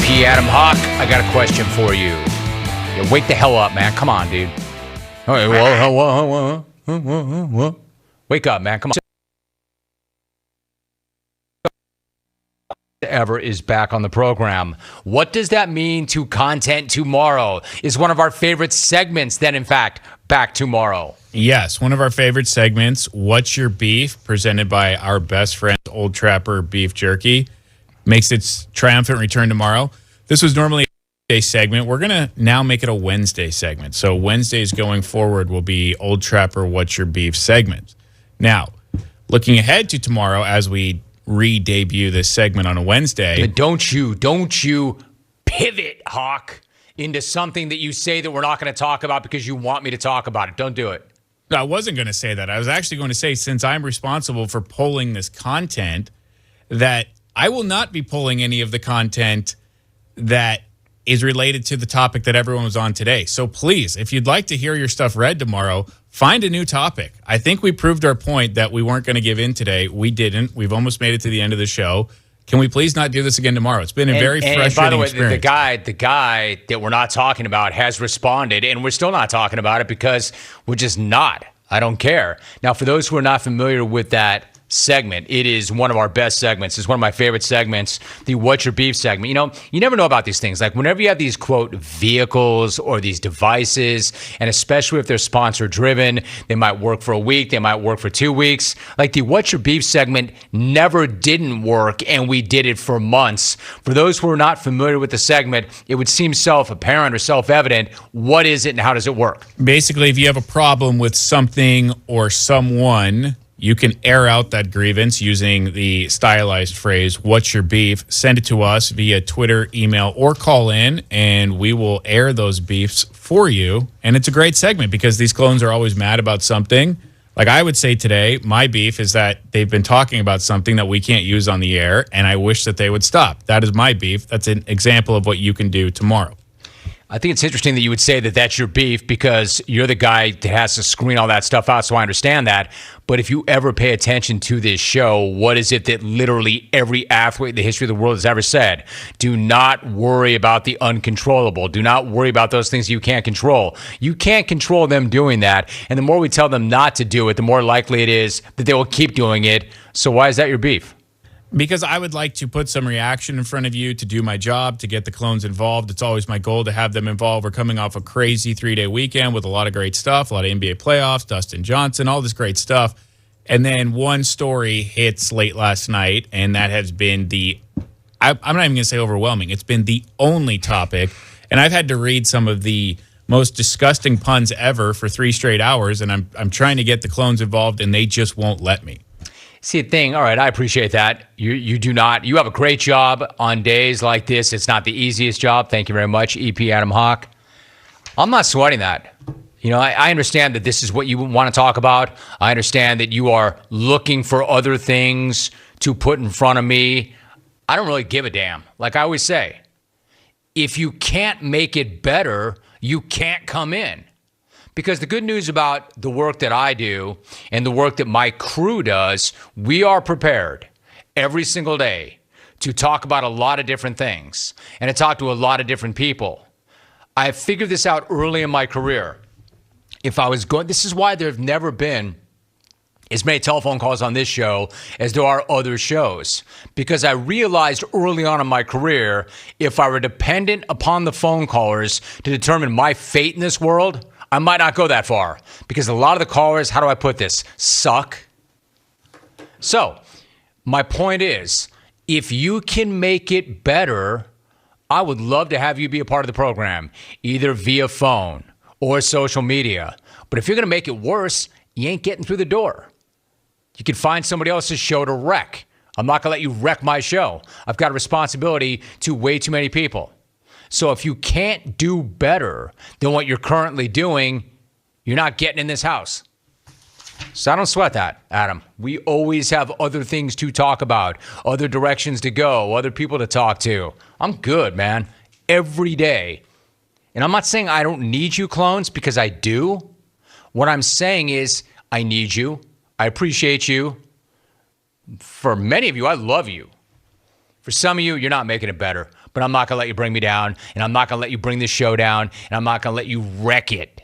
EP Adam Hawk, I got a question for you. Yeah, wake the hell up, man. Come on, dude. All right, whoa. Wake up, man. Come on. Ever is back on the program. What does that mean to Content Tomorrow? Is one of our favorite segments then, in fact, back tomorrow? Yes, one of our favorite segments, What's Your Beef, presented by our best friend, Old Trapper Beef Jerky, makes its triumphant return tomorrow. This was normally a Wednesday segment. We're going to now make it a Wednesday segment. So Wednesdays going forward will be Old Trapper What's Your Beef segment. Now, looking ahead to tomorrow as we re-debut this segment on a Wednesday. But don't you pivot, Hawk, into something that you say that we're not going to talk about because you want me to talk about it. Don't do it. I wasn't going to say that. I was actually going to say, since I'm responsible for pulling this content, that I will not be pulling any of the content that is related to the topic that everyone was on today. So please, if you'd like to hear your stuff read tomorrow, find a new topic. I think we proved our point that we weren't going to give in today. We didn't. We've almost made it to the end of the show. Can we please not do this again tomorrow? It's been a very frustrating by the way, experience. the guy that we're not talking about has responded, and we're still not talking about it because we're just not. I don't care. Now, for those who are not familiar with that segment, it is one of our best segments. It's one of my favorite segments, the What's Your Beef segment. You know, you never know about these things. Like whenever you have these, quote, vehicles or these devices, and especially if they're sponsor driven, they might work for a week, they might work for 2 weeks. Like the What's Your Beef segment never didn't work, and we did it for months. For those who are not familiar with the segment, it would seem self-apparent or self-evident. What is it and how does it work? Basically, if you have a problem with something or someone, you can air out that grievance using the stylized phrase, What's Your Beef? Send it to us via Twitter, email, or call in, and we will air those beefs for you. And it's a great segment because these clones are always mad about something. Like I would say today, my beef is that they've been talking about something that we can't use on the air, and I wish that they would stop. That is my beef. That's an example of what you can do tomorrow. I think it's interesting that you would say that that's your beef because you're the guy that has to screen all that stuff out, so I understand that. But if you ever pay attention to this show, what is it that literally every athlete in the history of the world has ever said? Do not worry about the uncontrollable. Do not worry about those things you can't control. You can't control them doing that. And the more we tell them not to do it, the more likely it is that they will keep doing it. So why is that your beef? Because I would like to put some reaction in front of you to do my job, to get the clones involved. It's always my goal to have them involved. We're coming off a crazy 3-day weekend with a lot of great stuff, a lot of NBA playoffs, Dustin Johnson, all this great stuff. And then one story hits late last night, and that has been I'm not even going to say overwhelming. It's been the only topic. And I've had to read some of the most disgusting puns ever for 3 straight hours, and I'm trying to get the clones involved, and they just won't let me. See, a thing, all right, I appreciate that. You do not. You have a great job on days like this. It's not the easiest job. Thank you very much, EP Adam Hawk. I'm not sweating that. You know, I understand that this is what you want to talk about. I understand that you are looking for other things to put in front of me. I don't really give a damn. Like I always say, if you can't make it better, you can't come in. Because the good news about the work that I do and the work that my crew does, we are prepared every single day to talk about a lot of different things and to talk to a lot of different people. I figured this out early in my career. If I was going, this is why there have never been as many telephone calls on this show as there are other shows. Because I realized early on in my career, if I were dependent upon the phone callers to determine my fate in this world, I might not go that far because a lot of the callers, how do I put this, suck. So my point is, if you can make it better, I would love to have you be a part of the program, either via phone or social media. But if you're going to make it worse, you ain't getting through the door. You can find somebody else's show to wreck. I'm not going to let you wreck my show. I've got a responsibility to way too many people. So if you can't do better than what you're currently doing, you're not getting in this house. So I don't sweat that, Adam. We always have other things to talk about, other directions to go, other people to talk to. I'm good, man, every day. And I'm not saying I don't need you, clones, because I do. What I'm saying is I need you. I appreciate you. For many of you, I love you. For some of you, you're not making it better, but I'm not going to let you bring me down, and I'm not going to let you bring this show down, and I'm not going to let you wreck it.